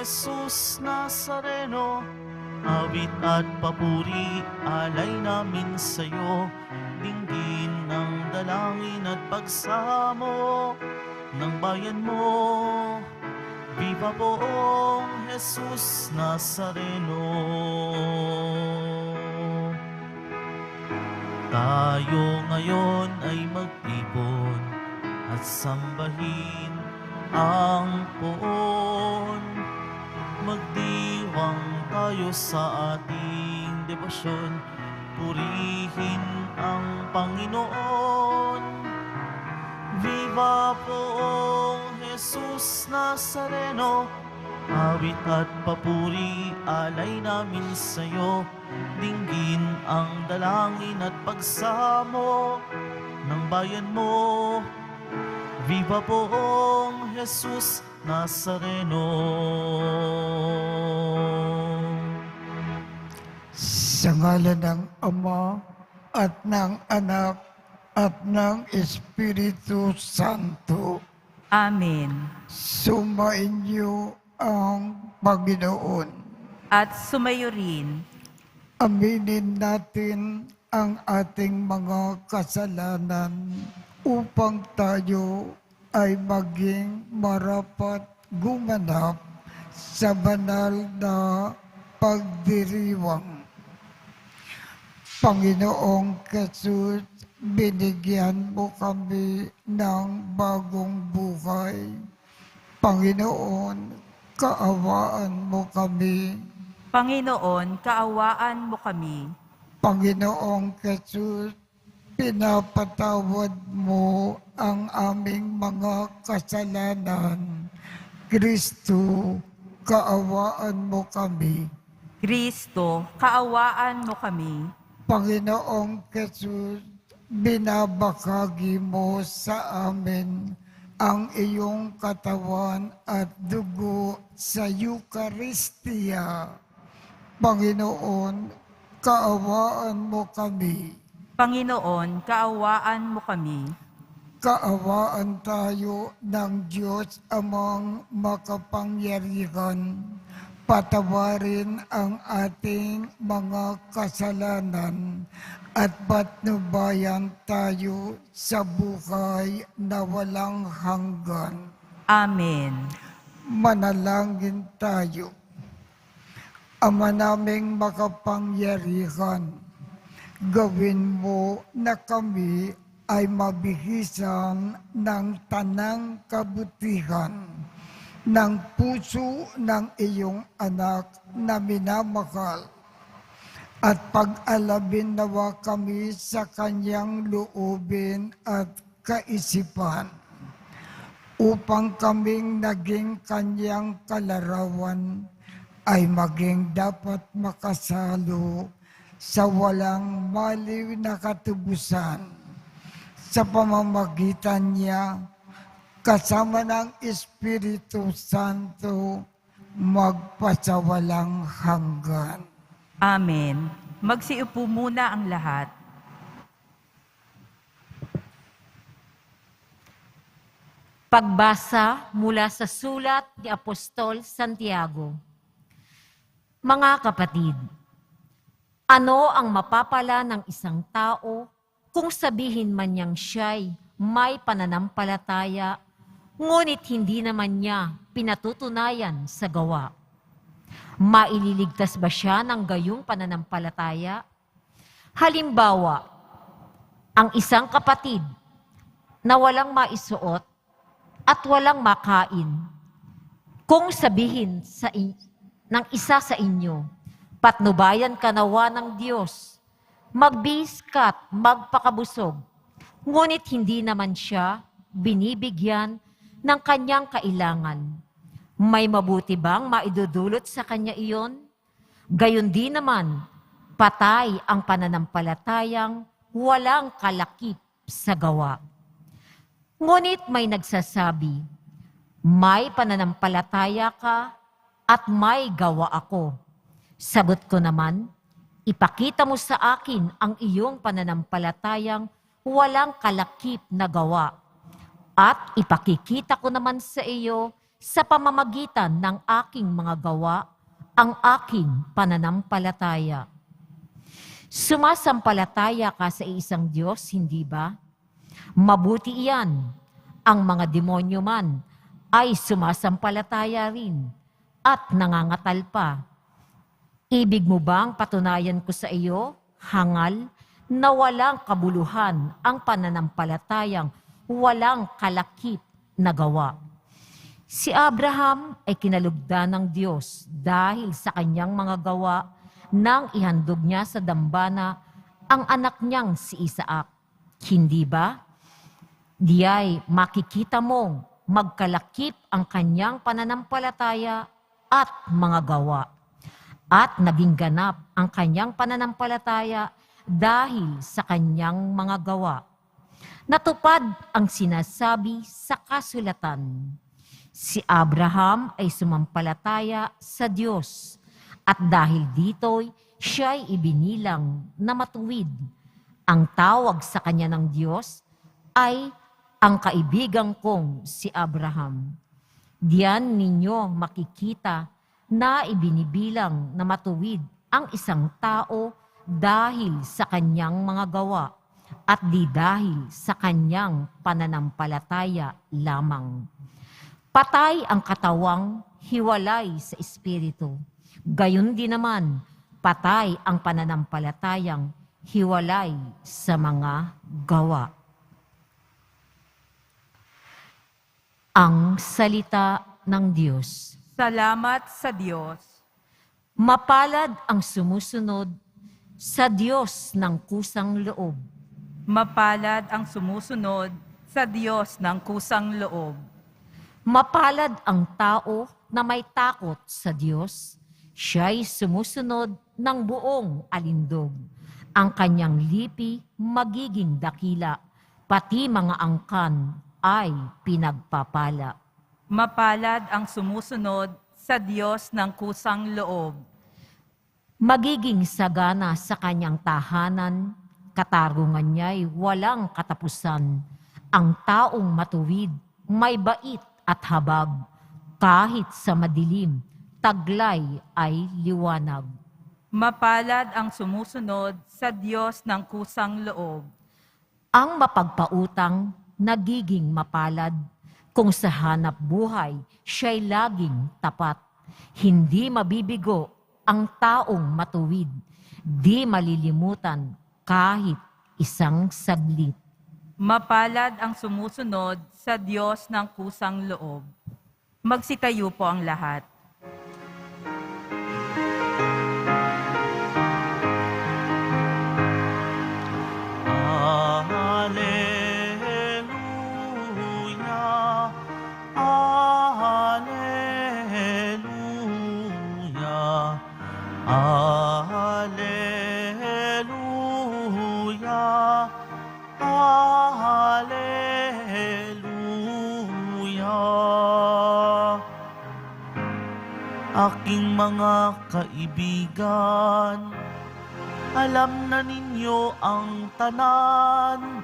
Jesus Nazareno, awit at papuri, alay namin sa'yo, dinggin ng dalangin at pagsamo ng bayan mo. Viva poong Jesus Nazareno. Tayo ngayon ay magtipon at sambahin ang poon. Magdiwang tayo sa ating debosyon, purihin ang Panginoon. Viva poong Jesus Nazareno, awit at papuri, alay namin sa'yo, dinggin ang dalangin at pagsamo ng bayan mo. Viva poong Jesus Nazareno. Sa ngalan ng Ama at ng Anak at ng Espiritu Santo. Amen. Sumainyo ang Panginoon. At sumayo rin. Aminin natin ang ating mga kasalanan upang tayo ay maging marapat gumanap sa banal na pagdiriwang. Panginoong Jesus, binigyan mo kami ng bagong buhay. Panginoon, kaawaan mo kami. Panginoon, kaawaan mo kami. Panginoong Jesus, pinapatawad mo ang aming mga kasalanan. Kristo, kaawaan mo kami. Kristo, kaawaan mo kami. Panginoong Jesus, binabakagi mo sa amin ang iyong katawan at dugo sa Eucharistia. Panginoon, kaawaan mo kami. Panginoon, kaawaan mo kami. Kaawaan tayo ng Diyos amang makapangyarihan. Patawarin ang ating mga kasalanan at patnubayan tayo sa buhay na walang hanggan. Amen. Manalangin tayo. Ama naming makapangyarihan, gawin mo na kami ay mabihisan ng tanang kabutihan ng puso ng iyong anak na minamahal at pag-alabin nawa kami sa kanyang loobin at kaisipan upang kaming naging kanyang kalarawan ay maging dapat makasalo sa walang maliw na katubusan sa pamamagitan niya kasama ng Espiritu Santo magpasawalang hanggan. Amen. Magsiupo muna ang lahat. Pagbasa mula sa sulat ni Apostol Santiago. Mga kapatid, ano ang mapapala ng isang tao kung sabihin man niyang siya'y may pananampalataya, ngunit hindi naman niya pinatutunayan sa gawa? Maililigtas ba siya ng gayong pananampalataya? Halimbawa, ang isang kapatid na walang maisuot at walang makain, kung sabihin ng isa sa inyo, patnubayan ka nawa ng Diyos, magbihis ka't magpakabusog, ngunit hindi naman siya binibigyan ng kanyang kailangan, may mabuti bang maidudulot sa kanya iyon? Gayon din naman, patay ang pananampalatayang walang kalakip sa gawa. Ngunit may nagsasabi, may pananampalataya ka at may gawa ako. Sagot ko naman, ipakita mo sa akin ang iyong pananampalatayang walang kalakip na gawa. At ipakikita ko naman sa iyo sa pamamagitan ng aking mga gawa ang aking pananampalataya. Sumasampalataya ka sa isang Diyos, hindi ba? Mabuti iyan. Ang mga demonyo man ay sumasampalataya rin at nangangatal pa. Ibig mo bang patunayan ko sa iyo, hangal, na walang kabuluhan ang pananampalatayang walang kalakip na gawa? Si Abraham ay kinalugdan ng Diyos dahil sa kanyang mga gawa nang ihandog niya sa dambana ang anak niyang si Isaac. Hindi ba? Diyay makikita mong magkalakip ang kanyang pananampalataya at mga gawa. At naging ganap ang kanyang pananampalataya dahil sa kanyang mga gawa. Natupad ang sinasabi sa kasulatan. Si Abraham ay sumampalataya sa Diyos at dahil dito'y siya'y ibinilang na matuwid. Ang tawag sa kanya ng Diyos ay ang kaibigan kong si Abraham. Diyan ninyo makikita na ibinibilang na matuwid ang isang tao dahil sa kanyang mga gawa at di dahil sa kanyang pananampalataya lamang. Patay ang katawang hiwalay sa espiritu. Gayon din naman, patay ang pananampalatayang hiwalay sa mga gawa. Ang salita ng Diyos. Salamat sa Diyos. Mapalad ang sumusunod sa Diyos ng kusang loob. Mapalad ang sumusunod sa Diyos ng kusang loob. Mapalad ang tao na may takot sa Diyos. Siya'y sumusunod ng buong alindog. Ang kanyang lipi magiging dakila, pati mga angkan ay pinagpapala. Mapalad ang sumusunod sa Diyos ng kusang loob. Magiging sagana sa kanyang tahanan, katarungan niya'y walang katapusan. Ang taong matuwid, may bait at habag, kahit sa madilim, taglay ay liwanag. Mapalad ang sumusunod sa Diyos ng kusang loob. Ang mapagpautang, nagiging mapalad, kung sa hanap buhay siya'y laging tapat. Hindi mabibigo ang taong matuwid, di malilimutan kahit isang saglit. Mapalad ang sumusunod sa Diyos ng kusang loob. Magsitayo po ang lahat. Alleluia, Alleluia, Alleluia, Alleluia. Aking mga kaibigan, alam na ninyo ang tanan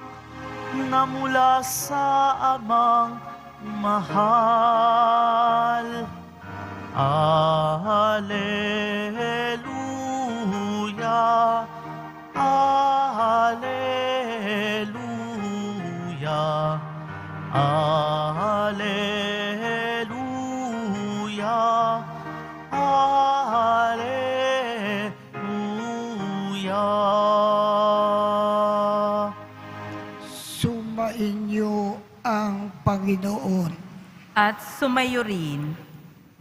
na mula sa Amang mahal. Alleluia, Alleluia, Alleluia, Alleluia. Sumainyo ang Panginoon. At sumayo rin.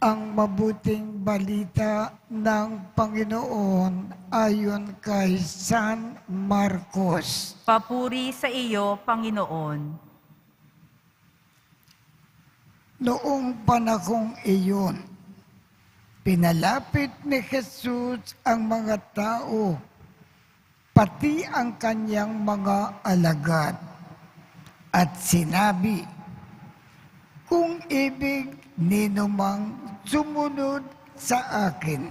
Ang mabuting balita ng Panginoon ayon kay San Marcos. Papuri sa iyo, Panginoon. Noong panahong iyon, pinalapit ni Jesus ang mga tao, pati ang kanyang mga alagad, at sinabi, kung ibig ninumang sumunod sa akin,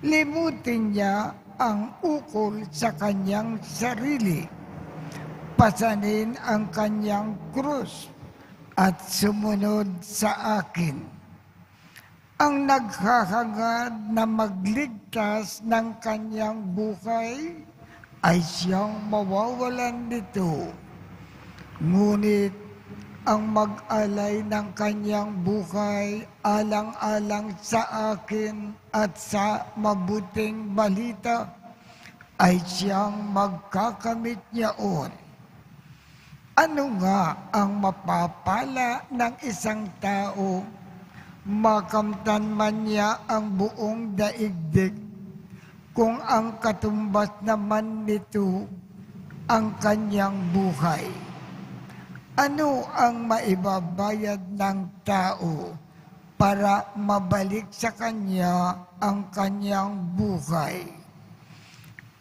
limutin niya ang ukol sa kanyang sarili, pasanin ang kanyang krus, at sumunod sa akin. Ang naghahangad na magligtas ng kanyang buhay ay siyang mawawalan nito. Ngunit ang mag-alay ng kanyang buhay alang-alang sa akin at sa mabuting balita ay siyang magkakamit niyaon. Ano nga ang mapapala ng isang tao, makamtan man niya ang buong daigdig, kung ang katumbas naman nito ang kanyang buhay? Ano ang maibabayad ng tao para mabalik sa kanya ang kanyang buhay?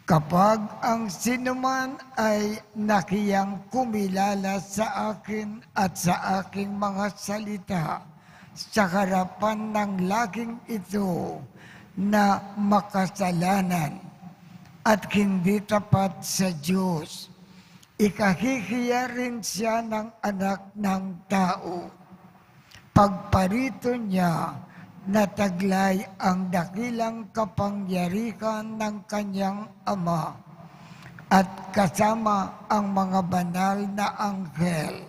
Kapag ang sinuman ay nakiyang kumilala sa akin at sa aking mga salita sa harapan ng laging ito na makasalanan at hindi tapat sa Diyos, ikahihiya rin siya ng anak ng tao. Pagparito niya, nataglay ang dakilang kapangyarihan ng kanyang Ama at kasama ang mga banal na anghel.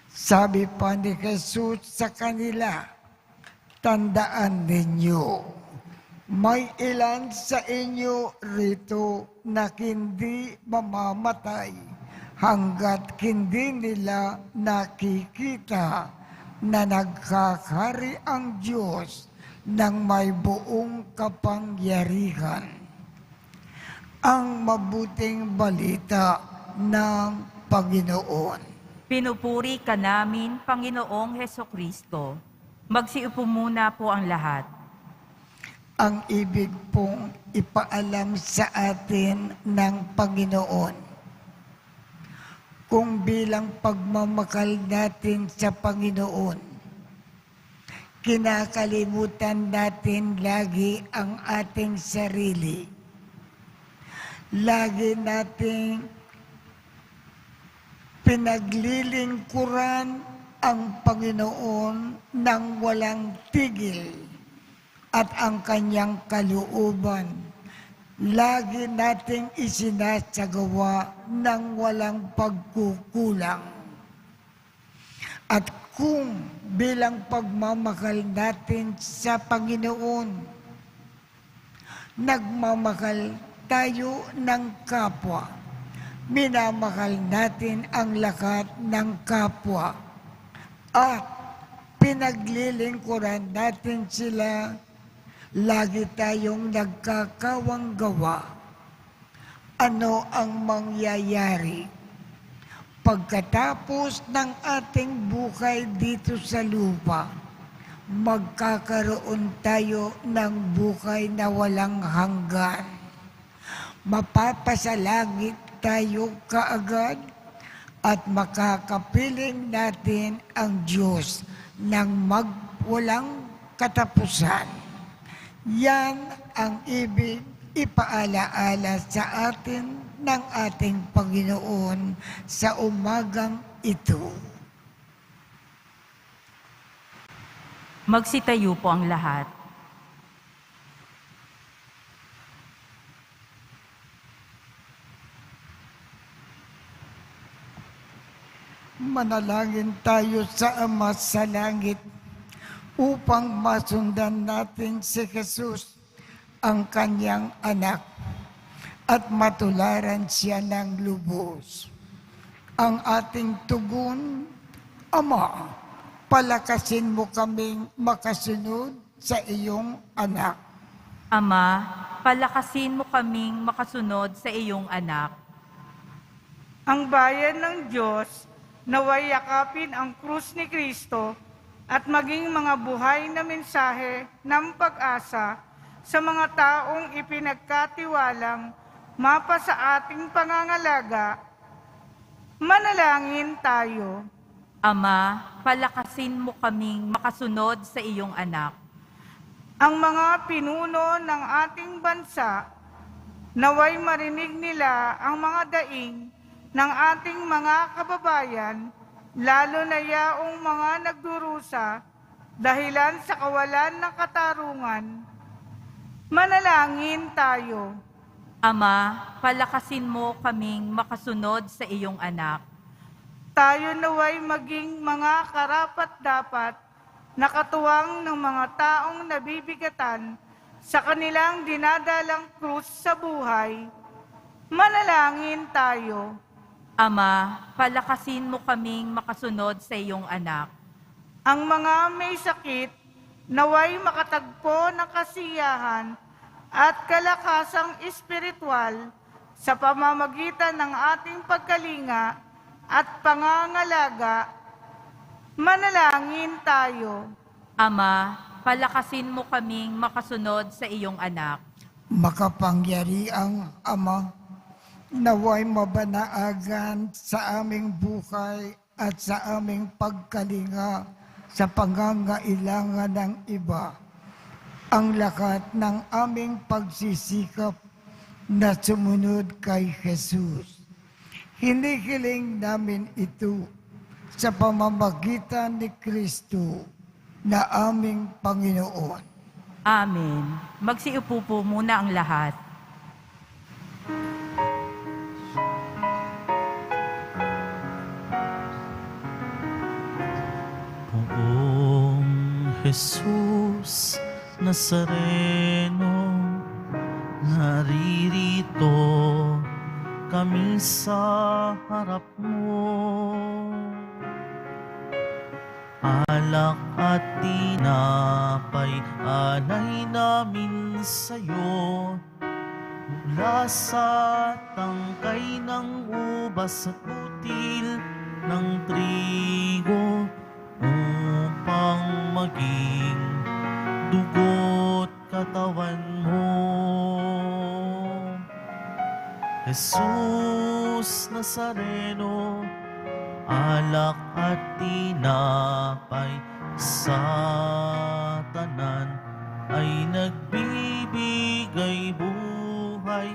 Sabi pa ni Jesus sa kanila, tandaan ninyo, may ilan sa inyo rito na hindi mamamatay hanggat hindi nila nakikita na nagkakari ang Diyos ng may buong kapangyarihan. Ang mabuting balita ng Panginoon. Pinupuri ka namin, Panginoong Hesukristo. Magsiupo muna po ang lahat. Ang ibig pong ipaalam sa atin ng Panginoon, kung bilang pagmamakal natin sa Panginoon, kinakalimutan natin lagi ang ating sarili. Lagi nating pinaglilingkuran ang Panginoon ng walang tigil at ang kanyang kalooban. Lagi nating isinasagawa ng walang pagkukulang. At kung bilang pagmamahal natin sa Panginoon, nagmamahal tayo ng kapwa, minamahal natin ang lahat ng kapwa, at pinaglilingkuran natin sila, lagi tayong nagkakawang gawa. Ano ang mangyayari? Pagkatapos ng ating buhay dito sa lupa, magkakaroon tayo ng buhay na walang hanggan. Mapapasalangit tayo kaagad at makakapiling natin ang Diyos ng walang katapusan. Yan ang ibig ipaalaala sa atin ng ating Panginoon sa umagang ito. Magsitayo po ang lahat. Manalangin tayo sa Ama sa langit upang masundan natin si Jesus, ang kanyang anak, at matularan siya ng lubos. Ang ating tugon, Ama, palakasin mo kaming makasunod sa iyong anak. Ama, palakasin mo kaming makasunod sa iyong anak. Ang bayan ng Diyos, naway yakapin ang krus ni Kristo at maging mga buhay na mensahe ng pag-asa sa mga taong ipinagkatiwalang mapa sa ating pangangalaga. Manalangin tayo. Ama, palakasin mo kaming makasunod sa iyong anak. Ang mga pinuno ng ating bansa, naway marinig nila ang mga daing ng ating mga kababayan lalo na yaong mga nagdurusa dahilan sa kawalan ng katarungan. Manalangin tayo. Ama, palakasin mo kaming makasunod sa iyong anak. Tayo naway maging mga karapat-dapat na katuwang ng mga taong nabibigatan sa kanilang dinadalang krus sa buhay. Manalangin tayo. Ama, palakasin mo kaming makasunod sa iyong anak. Ang mga may sakit, naway makatagpo ng kasiyahan at kalakasang espiritual sa pamamagitan ng ating pagkalinga at pangangalaga. Manalangin tayo. Ama, palakasin mo kaming makasunod sa iyong anak. Makapangyariang Ama, naway mabanaagan sa aming buhay at sa aming pagkalinga sa pangangailangan ng iba. Ang lakat ng aming pagsisikap na sumunod kay Jesus. Hinihiling namin ito sa pamamagitan ni Kristo na aming Panginoon. Amen. Magsiupo po muna ang lahat. Poong Jesus Nazareno, naririto kami sa harap mo. Alak at tinapay, alay namin sa'yo. Mula sa tangkay ng ubas at butil ng trigo, upang maging dugo't katawan mo. Jesus Nazareno, alak at tinapay sa tanan ay nagbibigay buhay.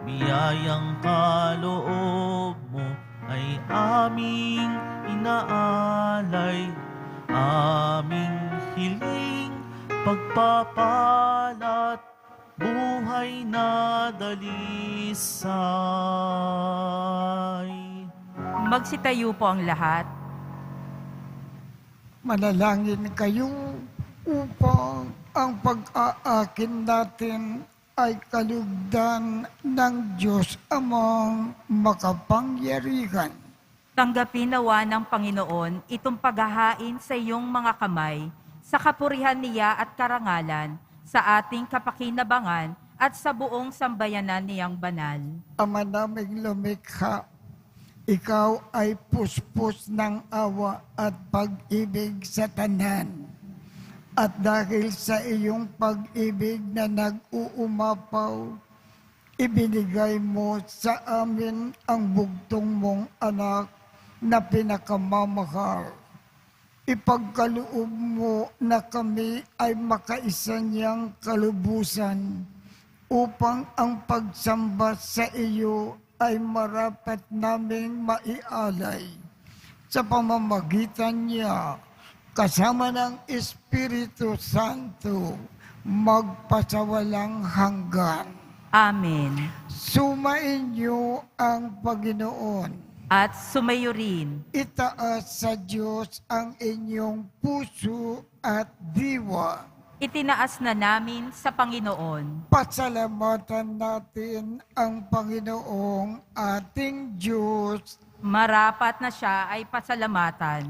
Biyayang kaloob mo ay aming inaalay. Aming hiling pagpapalat, buhay na dalisay. Magsitayo po ang lahat. Manalangin kayo upang ang pag-aakin natin ay kalugdan ng Diyos Amang makapangyarihan. Tanggapin nawa ng Panginoon itong paghahain sa iyong mga kamay, sa kapurihan niya at karangalan, sa ating kapakinabangan at sa buong sambayanan niyang banal. Ama naming lumikha, ikaw ay puspos ng awa at pag-ibig sa tanan. At dahil sa iyong pag-ibig na nag-uumapaw, ibinigay mo sa amin ang bugtong mong anak na pinakamamahal. Ipagkaloob mo na kami ay makaisa niyang kalubusan upang ang pagsamba sa iyo ay marapat naming maialay sa pamamagitan niya kasama ng Espiritu Santo magpasawalang hanggan. Amen. Sumain niyo ang Panginoon. At sumayo rin. Itaas sa Diyos ang inyong puso at diwa. Itinaas na namin sa Panginoon. Pasalamatan natin ang Panginoong ating Diyos. Marapat na siya ay pasalamatan.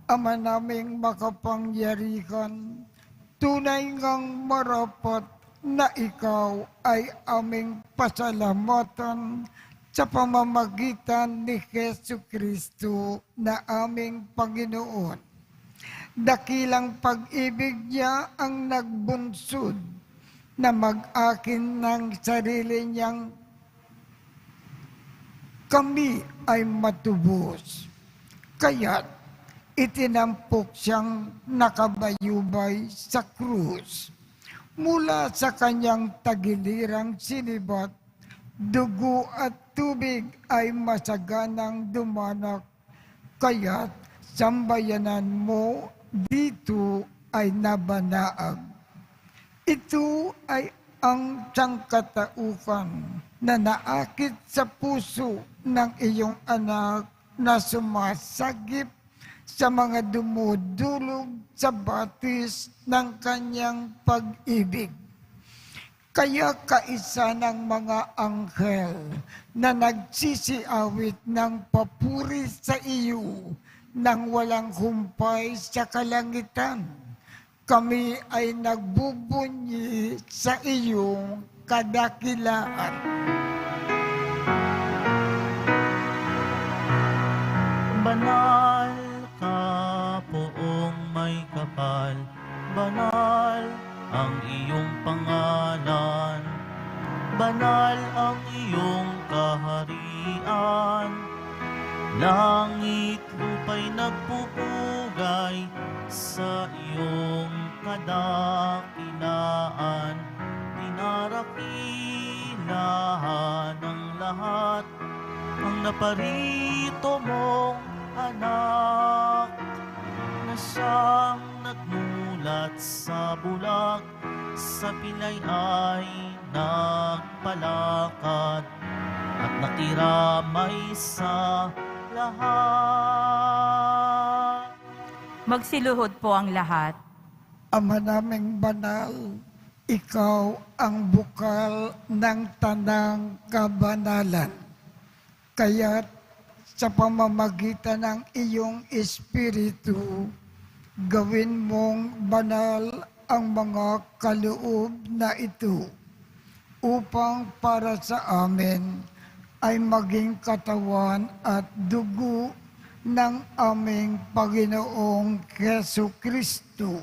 Ama naming makapangyarihan, tunay ngang marapat na ikaw ay aming pasalamatan sa pamamagitan ni Jesucristo na aming Panginoon. Dakilang pag-ibig niya ang nagbunsod na mag-akin ng sarili niyang kami ay matubos. Kaya't itinampok siyang nakabayubay sa krus. Mula sa kanyang tagilirang sinibat, dugo at tubig ay masaganang dumanak, kaya't sambayanan mo dito ay nabanaag. Ito ay ang sangkataukan na naakit sa puso ng iyong anak na sumasagip sa mga dumudulog sa batis ng kanyang pag-ibig. Kaya kaisa ng mga anghel na nagsisiawit ng papuri sa iyo nang walang humpay sa kalangitan, kami ay nagbubunyi sa iyong kadakilaan. Banal ka, poong may kapal, banal ang iyong pangalan, banal ang iyong kaharian. Langit lupa'y nagpupugay sa iyong kadakilaan. Dinarakilahan ng lahat ang naparito mong anak, na siyang nagmulat sa bulak, sa pilay ay nagpalakad, at nakiramay sa lahat. Magsiluhod po ang lahat. Ama naming banal, ikaw ang bukal ng tanang kabanalan. Kaya't sa pamamagitan ng iyong Espiritu, gawin mong banal ang mga kaloob na ito, upang para sa amin ay maging katawan at dugo ng aming Panginoong Jesucristo.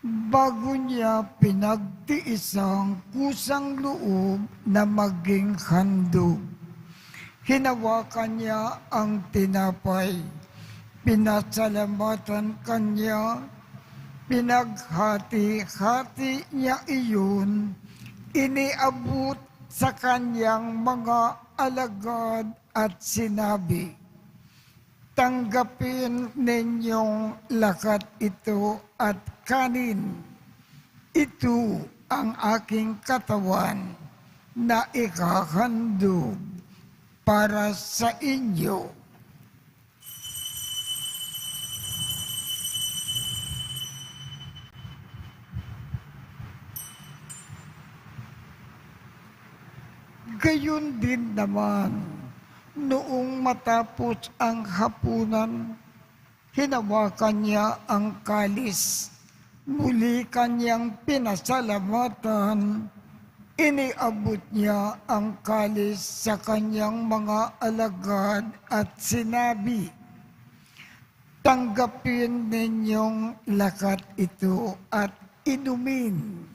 Bago niya pinagtiisang kusang loob na maging handog, hinawakan niya ang tinapay, pinasalamatan kanya, pinaghati-hati niya iyon, iniabot sa kanyang mga alagad at sinabi, "Tanggapin ninyong lakat ito at kanin. Ito ang aking katawan na ikahandog para sa inyo." Gayon din naman, noong matapos ang hapunan, hinawakan niya ang kalis, muli kanyang pinasalamatan, iniabot niya ang kalis sa kanyang mga alagad at sinabi, "Tanggapin ninyong lakat ito at inumin.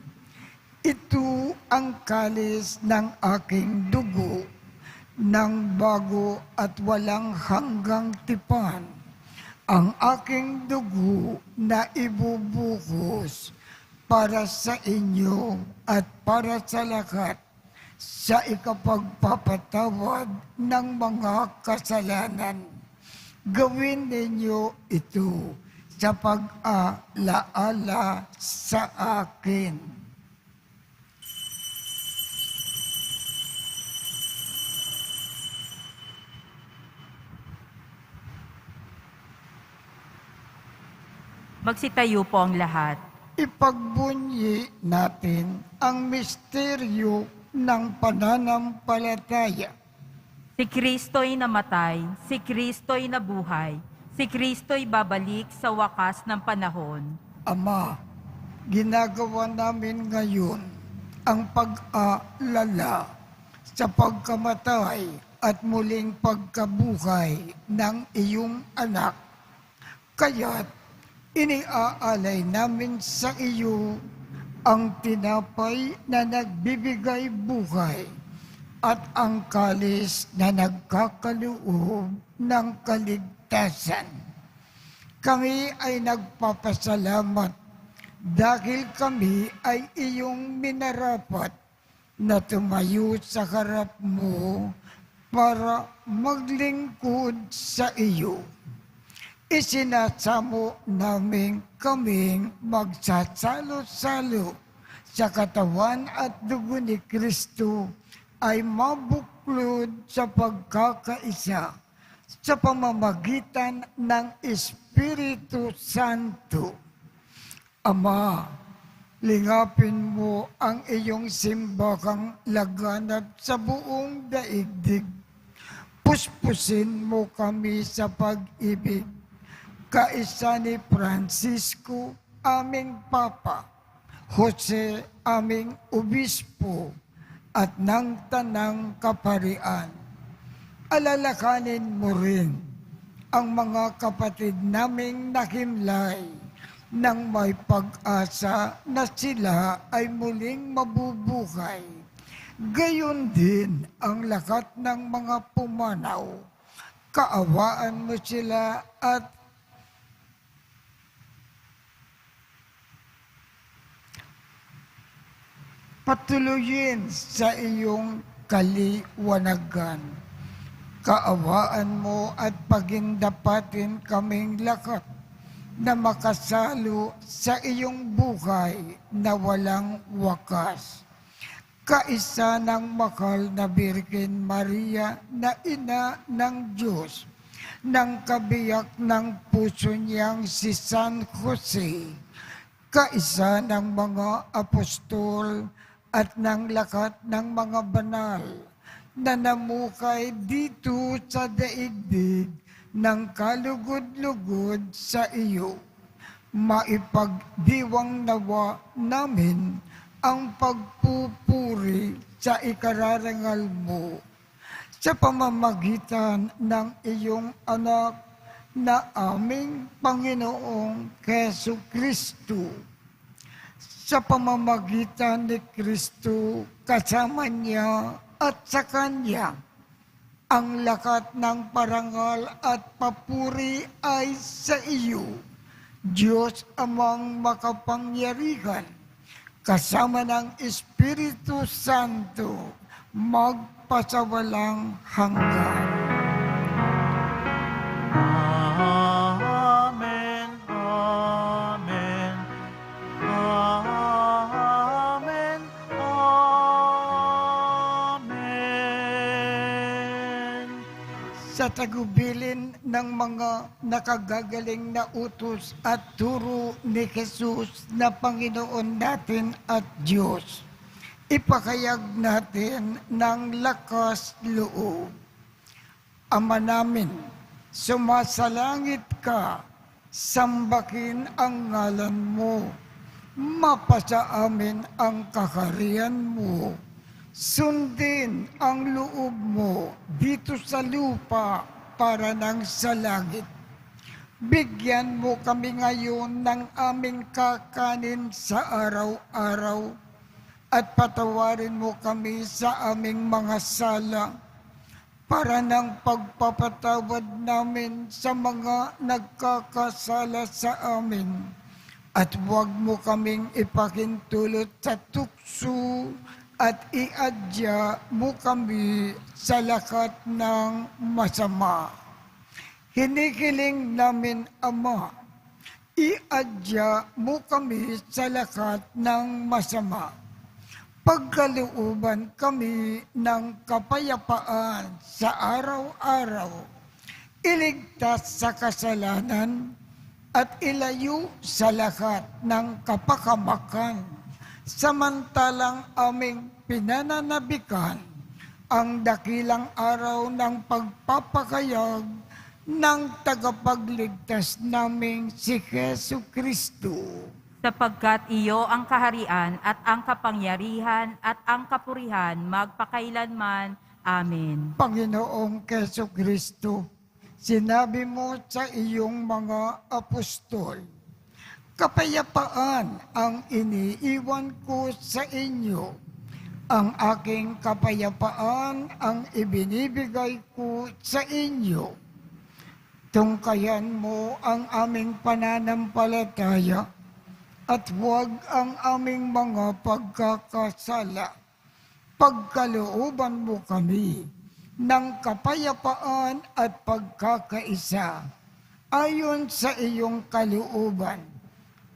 Ito ang kalis ng aking dugo, ng bago at walang hanggang tipan, ang aking dugo na ibubuhos para sa inyo at para sa lahat sa ikapagpapatawad ng mga kasalanan. Gawin ninyo ito sa pag-alaala sa akin." Magsitayo po ang lahat. Ipagbunyi natin ang misteryo ng pananampalataya. Si Kristo'y namatay, si Kristo'y nabuhay, si Kristo'y babalik sa wakas ng panahon. Ama, ginagawa namin ngayon ang pag-aalala sa pagkamatay at muling pagkabuhay ng iyong anak. Kaya't iniaalay namin sa iyo ang tinapay na nagbibigay buhay at ang kalis na nagkakaloob ng kaligtasan. Kami ay nagpapasalamat dahil kami ay iyong minarapat na tumayo sa harap mo para maglingkod sa iyo. Isinasamo namin kaming magsasalo-salo sa katawan at dugo ni Kristo ay mabuklod sa pagkakaisa sa pamamagitan ng Espiritu Santo. Ama, lingapin mo ang iyong simbahang laganap sa buong daigdig. Puspusin mo kami sa pag-ibig. Kaisa ni Francisco, aming Papa, Jose, aming Obispo, at ng Tanang Kaparian. Alalakanin mo rin ang mga kapatid naming nakimlay nang may pag-asa na sila ay muling mabubuhay. Gayon din ang lakat ng mga pumanaw. Kaawaan mo sila at patuloyin sa iyong kaliwanagan. Kaawaan mo at pagindapatin kaming lakat na makasalo sa iyong buhay na walang wakas. Kaisa ng mahal na Birhen Maria na ina ng Diyos, ng kabiyak ng puso niyang si San Jose, kaisa ng mga apostol at ng lakat ng mga banal na namukay dito sa daigdig ng kalugod-lugod sa iyo. Maipagdiwang nawa namin ang pagpupuri sa ikararangal mo sa pamamagitan ng iyong anak na aming Panginoong Hesu Kristo. Sa pamamagitan ni Kristo, kasama niya at sa Kanya, ang lakat ng parangal at papuri ay sa iyo, Diyos amang makapangyarihan, kasama ng Espiritu Santo, magpasawalang hanggan. Amen, amen, amen, amen. Sa tagubilin ng mga nakagagaling na utos at turo ni Jesus na Panginoon natin at Diyos, ipakayag natin ng lakas loob. Ama namin, sumasalangit ka, sambakin ang ngalan mo, mapasa amin ang kaharian mo, sundin ang loob mo dito sa lupa para nang sa langit. Bigyan mo kami ngayon ng aming kakanin sa araw-araw at patawarin mo kami sa aming mga sala para ng pagpapatawad namin sa mga nagkakasala sa amin. At huwag mo kaming ipakintulot sa tukso at iadya mo kami sa lakat ng masama. Hinihiling namin, Ama, iadya mo kami sa lakat ng masama. Pagkalooban kami ng kapayapaan sa araw-araw, iligtas sa kasalanan at ilayo sa lahat ng kapakamakan, samantalang aming pinananabikan ang dakilang araw ng pagpapakayag ng tagapagligtas naming si Jesu Kristo. Sapagkat iyo ang kaharian at ang kapangyarihan at ang kapurihan magpakailanman. Amen. Panginoong Jesu Kristo, sinabi mo sa iyong mga apostol, kapayapaan ang iniiwan ko sa inyo. Ang aking kapayapaan ang ibinibigay ko sa inyo. Tungkayan mo ang aming pananampalataya at huwag ang aming mga pagkakasala. Pagkalooban mo kami ng kapayapaan at pagkakaisa ayon sa iyong kalooban,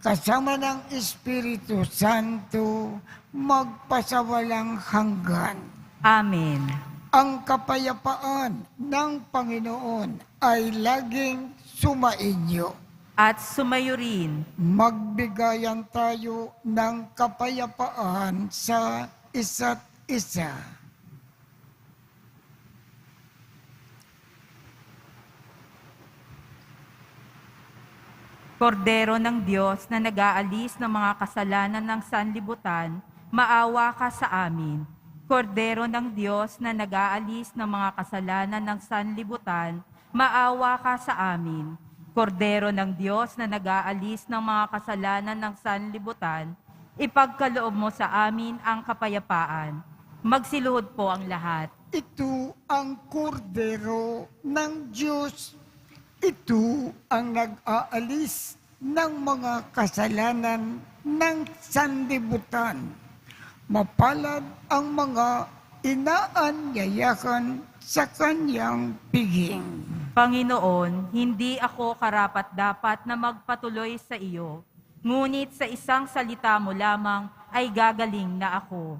kasama ng Espiritu Santo, magpasawalang hanggan. Amen. Ang kapayapaan ng Panginoon ay laging sumainyo. At sumayo rin. Magbigayan tayo ng kapayapaan sa isa't isa. Kordero ng Diyos na nag-aalis ng mga kasalanan ng sanlibutan, maawa ka sa amin. Kordero ng Diyos na nag-aalis ng mga kasalanan ng sanlibutan, maawa ka sa amin. Kordero ng Diyos na nag-aalis ng mga kasalanan ng sanlibutan, ipagkaloob mo sa amin ang kapayapaan. Magsiluhod po ang lahat. Ito ang kordero ng Diyos. Ito ang nag-aalis ng mga kasalanan ng sanlibutan. Mapalad ang mga inaanyayahan sa kanyang piging. Panginoon, hindi ako karapat-dapat na magpatuloy sa iyo, ngunit sa isang salita mo lamang ay gagaling na ako.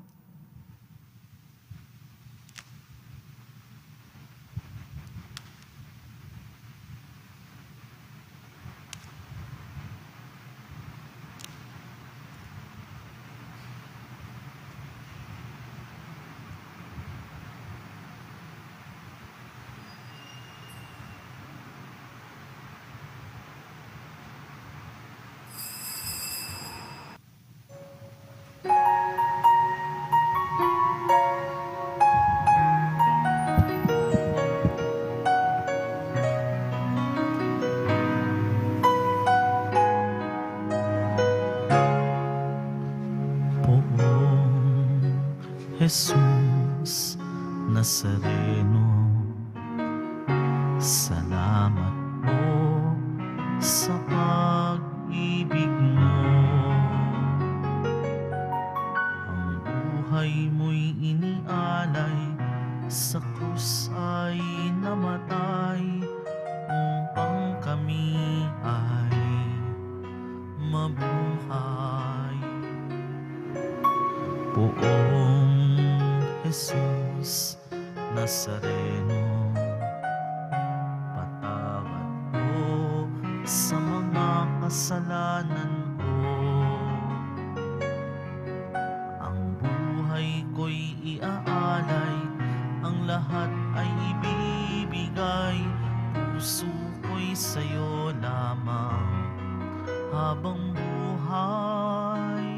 Jesus Nazareno, salamat po sa pag-ibig mo. Ang buhay mo'y inialay, sa krus ay namatay, upang kami ay mabuhay. Poong Jesus Nazareno, patawad po sa mga kasalanan ko. Ang buhay ko'y iaalay, ang lahat ay ibibigay. Puso ko'y sa'yo lamang habang buhay.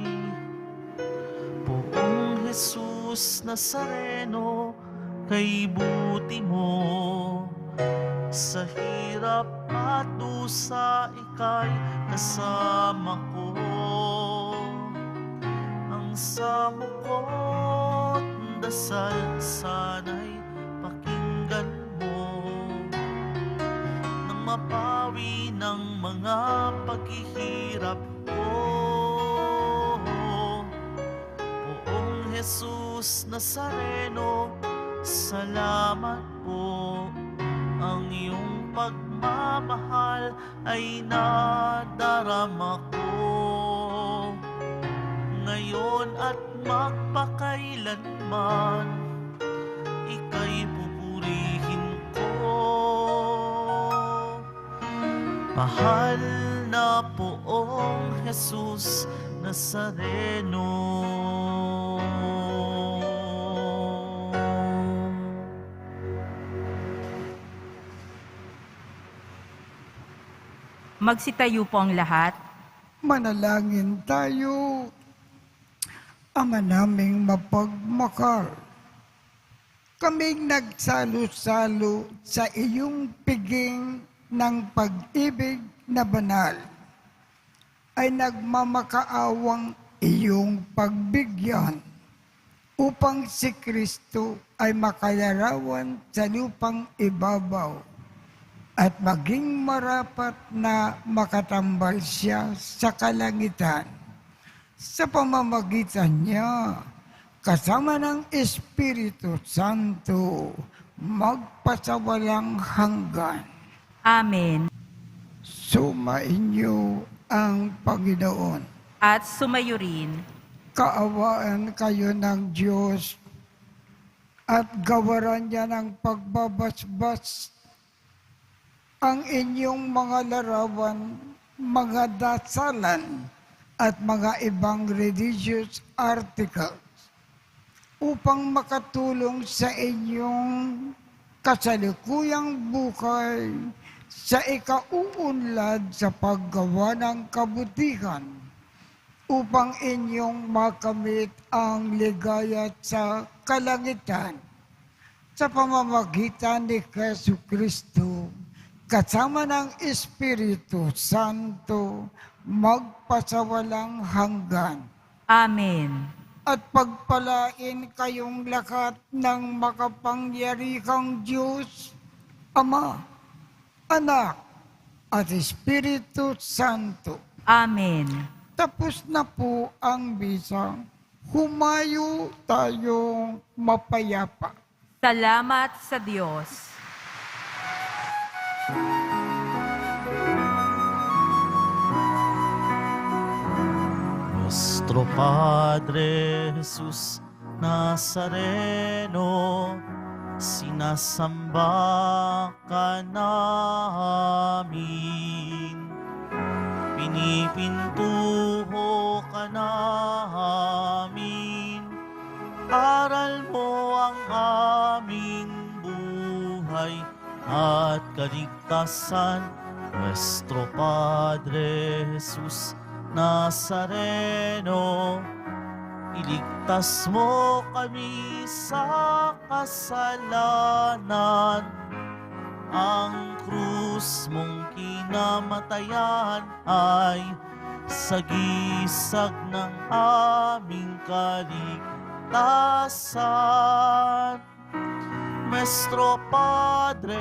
Poong Jesus Nazareno, kay buti mo, sa hirap at dusa ika'y kasama ko. Ang samo ko't dasal sana'y pakinggan mo, nang mapawi ng mga paghihirap ko. Poong Jesus Nazareno, salamat po. Ang iyong pagmamahal ay nadarama ko, ngayon at magpakailanman, ika'y pupurihin ko. Mahal na Poong Jesus Nazareno. Magsitayo po ang lahat. Manalangin tayo. Ama naming mapagmakal, kaming nagsalo-salo sa iyong piging ng pag-ibig na banal, ay nagmamakaawang iyong pagbigyan upang si Kristo ay makalarawan sa lupang ibabaw at maging marapat na makatambal siya sa kalangitan. Sa pamamagitan niya, kasama ng Espiritu Santo, magpasawalang hanggan. Amen. Sumainyo ang Panginoon. At sumayo rin. Kaawaan kayo ng Diyos at gawaran niya ng pagbabasbas ang inyong mga larawan, mga dasalan, at mga ibang religious articles upang makatulong sa inyong kasalukuyang buhay sa ikauunlad sa paggawa ng kabutihan upang inyong makamit ang ligaya sa kalangitan sa pamamagitan ni Jesu Kristo kasama ng Espiritu Santo magpasawalang hanggan. Amen. At pagpalain kayong lahat ng makapangyarihang Diyos, Ama, Anak, at Espiritu Santo. Amen. Tapos na po ang misa. Humayo tayong mapayapa. Salamat sa Diyos. Nuestro Padre Jesus Nazareno, sinasamba ka namin. Pinipintuho ka namin. Aral mo ang aming buhay at kaligtasan. Nuestro Padre Jesus Nazareno, iligtas mo kami sa kasalanan. Ang krus mong kinamatayan ay sagisag ng aming kaligtasan. Nuestro Padre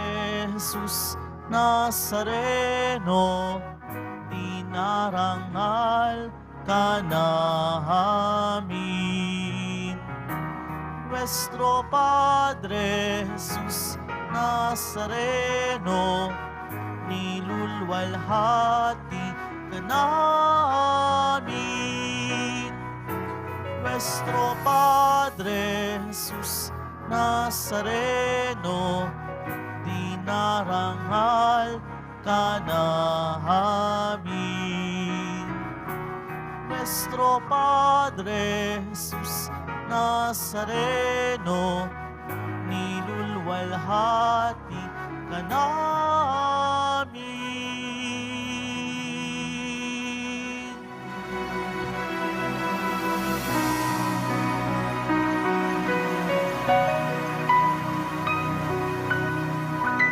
Jesus Nazareno, dinarangal ka namin. Nuestro Padre Jesus Nazareno, nilulwalhati ka namin. Nuestro Padre Jesus Nazareno, dinarangal ka namin. Nuestro Padre Jesus Nazareno, nilulwalhati ka namin.